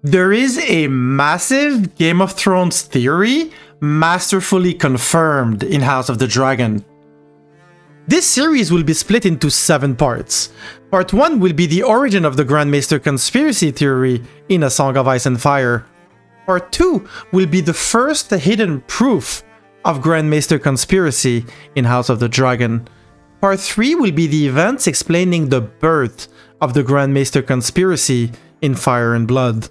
There is a massive Game of Thrones theory masterfully confirmed in House of the Dragon. This series will be split into 7 parts. Part 1 will be the origin of the Grand Maester Conspiracy theory in A Song of Ice and Fire. Part 2 will be the first hidden proof of Grand Maester Conspiracy in House of the Dragon. Part 3 will be the events explaining the birth of the Grand Maester Conspiracy in Fire and Blood.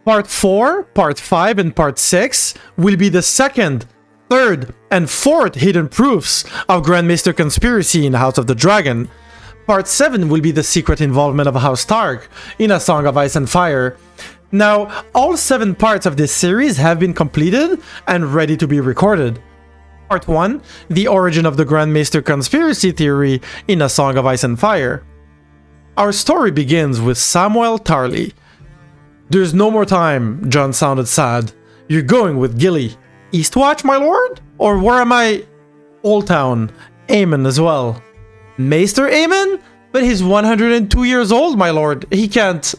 Part 4, Part 5, and Part 6 will be the second, third, and fourth hidden proofs of Grand Maester Conspiracy in House of the Dragon. Part 7 will be the secret involvement of House Stark in A Song of Ice and Fire. Now, all 7 parts of this series have been completed and ready to be recorded. Part 1, the origin of the Grand Maester Conspiracy theory in A Song of Ice and Fire. Our story begins with Samwell Tarly. "There's no more time," Jon sounded sad. "You're going with Gilly." "Eastwatch, my lord? Or where am I?" "Old Town. Eamonn as well." "Maester Eamonn? But he's 102 years old, my lord. He can't..."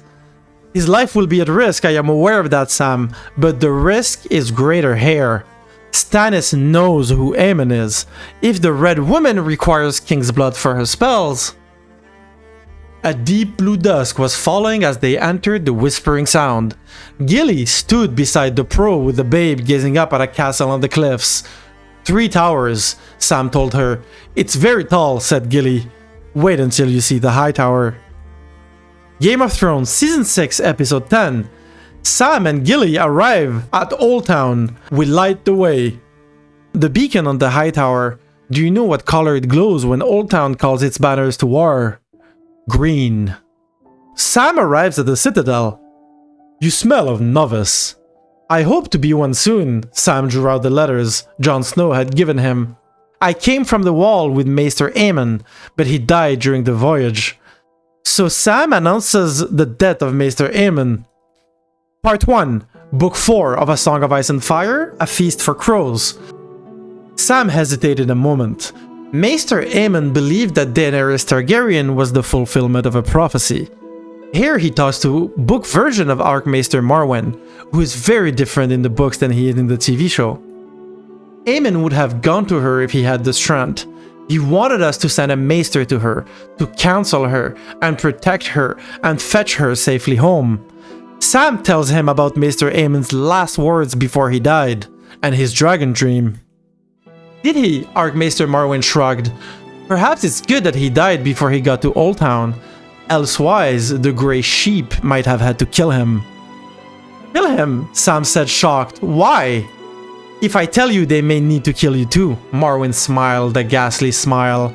"His life will be at risk, I am aware of that, Sam. But the risk is greater here. Stannis knows who Eamonn is. If the Red Woman requires King's blood for her spells..." A deep blue dusk was falling as they entered the Whispering Sound. Gilly stood beside the pro with the babe gazing up at a castle on the cliffs. 3 towers, Sam told her. "It's very tall," said Gilly. "Wait until you see the high tower." Game of Thrones Season 6 Episode 10. Sam and Gilly arrive at Old Town. "We light the way." The beacon on the high tower. "Do you know what color it glows when Old Town calls its banners to war?" "Green." Sam arrives at the Citadel. "You smell of novice." "I hope to be one soon." Sam drew out the letters Jon Snow had given him. "I came from the Wall with Maester Eamonn, but he died during the voyage." So Sam announces the death of Maester Eamonn. Part 1, Book 4 of A Song of Ice and Fire, A Feast for Crows. Sam hesitated a moment. Maester Eamonn believed that Daenerys Targaryen was the fulfillment of a prophecy. Here he talks to book version of Archmaester Marwyn, who is very different in the books than he is in the TV show. Eamonn would have gone to her if he had the strength. He wanted us to send a maester to her, to counsel her, and protect her, and fetch her safely home. Sam tells him about Maester Aemond's last words before he died, and his dragon dream. "Did he?" Archmaester Marwyn shrugged. "Perhaps it's good that he died before he got to Old Town. Elsewise, the Grey Sheep might have had to kill him." "Kill him?" Sam said, shocked. "Why?" "If I tell you, they may need to kill you too." Marwyn smiled a ghastly smile.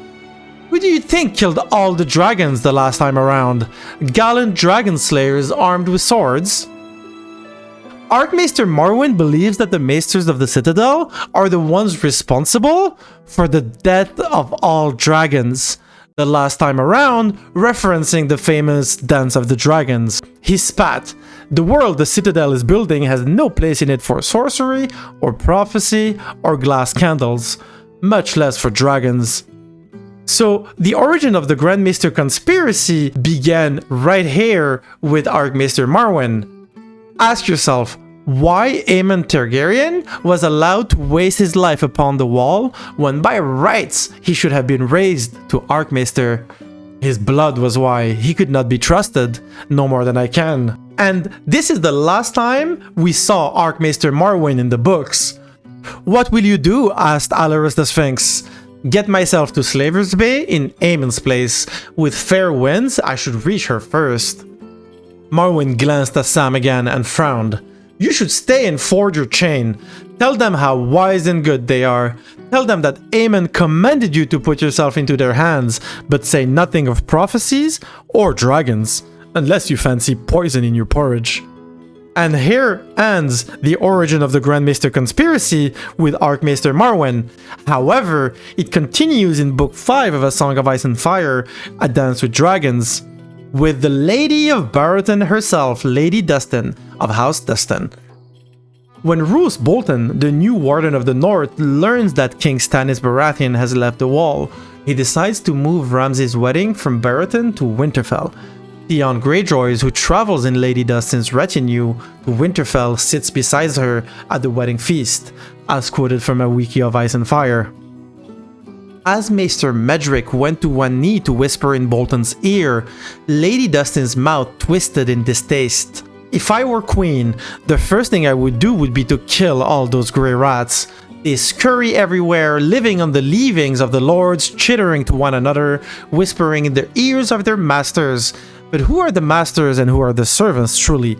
"Who do you think killed all the dragons the last time around? Gallant dragon slayers armed with swords?" Archmaester Marwyn believes that the Maesters of the Citadel are the ones responsible for the death of all dragons. The last time around, referencing the famous Dance of the Dragons. He spat. "The world the Citadel is building has no place in it for sorcery, or prophecy, or glass candles, much less for dragons." So, the origin of the Grand Maester Conspiracy began right here with Archmaester Marwyn. Ask yourself, why Aemon Targaryen was allowed to waste his life upon the Wall when by rights he should have been raised to Archmaester. His blood was why. He could not be trusted, no more than I can. And this is the last time we saw Archmaester Marwyn in the books. "What will you do?" asked Alleras the Sphinx. "Get myself to Slaver's Bay in Aemon's place. With fair winds, I should reach her first." Marwyn glanced at Sam again and frowned. "You should stay and forge your chain. Tell them how wise and good they are. Tell them that Eamonn commanded you to put yourself into their hands, but say nothing of prophecies or dragons, unless you fancy poison in your porridge." And here ends the origin of the Grand Maester Conspiracy with Archmaester Marwyn. However, it continues in Book 5 of A Song of Ice and Fire, A Dance with Dragons, with the Lady of Barrow herself, Lady Dustin of House Dustin. When Roose Bolton, the new Warden of the North, learns that King Stannis Baratheon has left the Wall, he decides to move Ramsay's wedding from Barrow to Winterfell. Theon Greyjoy, who travels in Lady Dustin's retinue to Winterfell, sits beside her at the wedding feast, as quoted from a wiki of Ice and Fire. As Maester Medrick went to one knee to whisper in Bolton's ear, Lady Dustin's mouth twisted in distaste. If I were queen, the first thing I would do would be to kill all those grey rats. They scurry everywhere, living on the leavings of the lords, chittering to one another, whispering in the ears of their masters. But who are the masters and who are the servants, truly?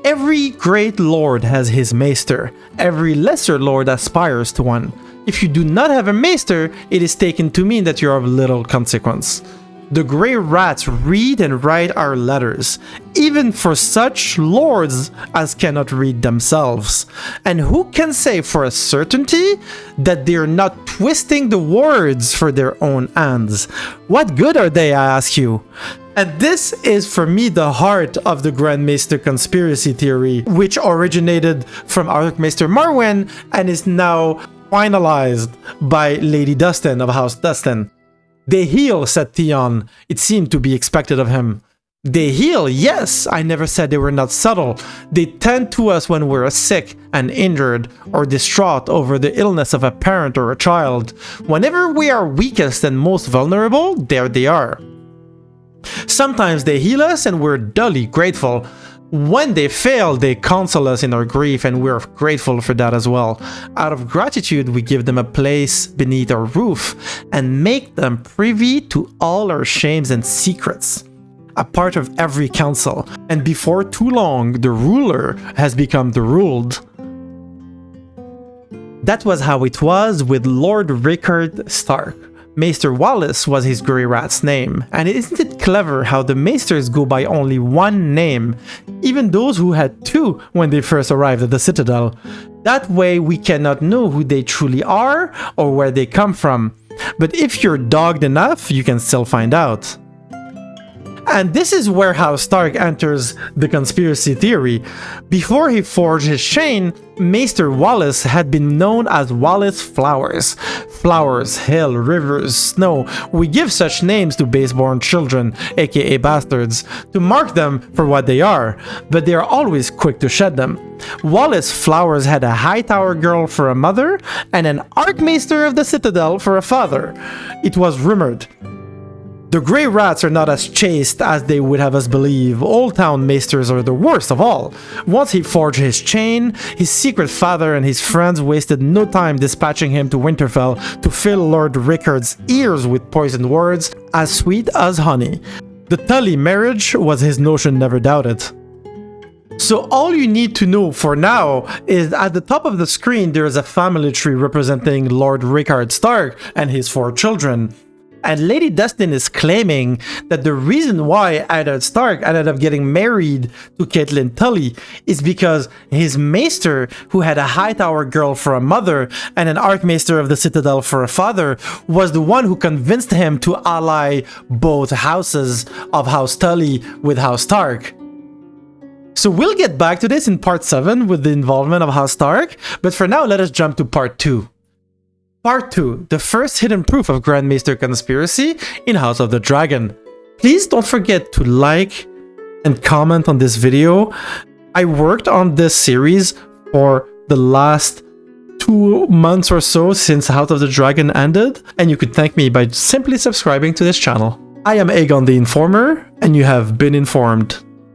Every great lord has his maester. Every lesser lord aspires to one. If you do not have a maester, it is taken to mean that you are of little consequence. The grey rats read and write our letters, even for such lords as cannot read themselves. And who can say for a certainty that they are not twisting the words for their own ends? What good are they, I ask you? And this is for me the heart of the Grand Maester Conspiracy theory, which originated from Archmaester Marwyn and is now finalized by Lady Dustin of House Dustin. They heal, said Theon. It seemed to be expected of him. They heal, yes, I never said they were not subtle. They tend to us when we're sick and injured or distraught over the illness of a parent or a child. Whenever we are weakest and most vulnerable, there they are. Sometimes they heal us and we're dully grateful. When they fail, they console us in our grief, and we're grateful for that as well. Out of gratitude, we give them a place beneath our roof and make them privy to all our shames and secrets. A part of every council, and before too long, the ruler has become the ruled. That was how it was with Lord Rickard Stark. Maester Wallace was his grey rat's name, and isn't it clever how the maesters go by only one name, even those who had two when they first arrived at the Citadel. That way we cannot know who they truly are or where they come from, but if you're dogged enough, you can still find out. And this is where House Stark enters the conspiracy theory. Before he forged his chain, Maester Wallace had been known as Wallace Flowers. Flowers, hill, rivers, snow. We give such names to base-born children, aka bastards, to mark them for what they are, but they are always quick to shed them. Wallace Flowers had a Hightower girl for a mother and an Archmaester of the Citadel for a father. It was rumored. The grey rats are not as chaste as they would have us believe. Old Town Maesters are the worst of all. Once he forged his chain, his secret father and his friends wasted no time dispatching him to Winterfell to fill Lord Rickard's ears with poisoned words as sweet as honey. The Tully marriage was his notion, never doubted. So all you need to know for now is at the top of the screen there is a family tree representing Lord Rickard Stark and his 4 children. And Lady Dustin is claiming that the reason why Eddard Stark ended up getting married to Catelyn Tully is because his maester, who had a Hightower girl for a mother and an Archmaester of the Citadel for a father, was the one who convinced him to ally both houses of House Tully with House Stark. So we'll get back to this in part 7 with the involvement of House Stark, but for now let us jump to part 2. Part 2, the first hidden proof of Grand Maester Conspiracy in House of the Dragon. Please don't forget to like and comment on this video. I worked on this series for the last 2 months or so since House of the Dragon ended, and you could thank me by simply subscribing to this channel. I am Aegon the Informer, and you have been informed.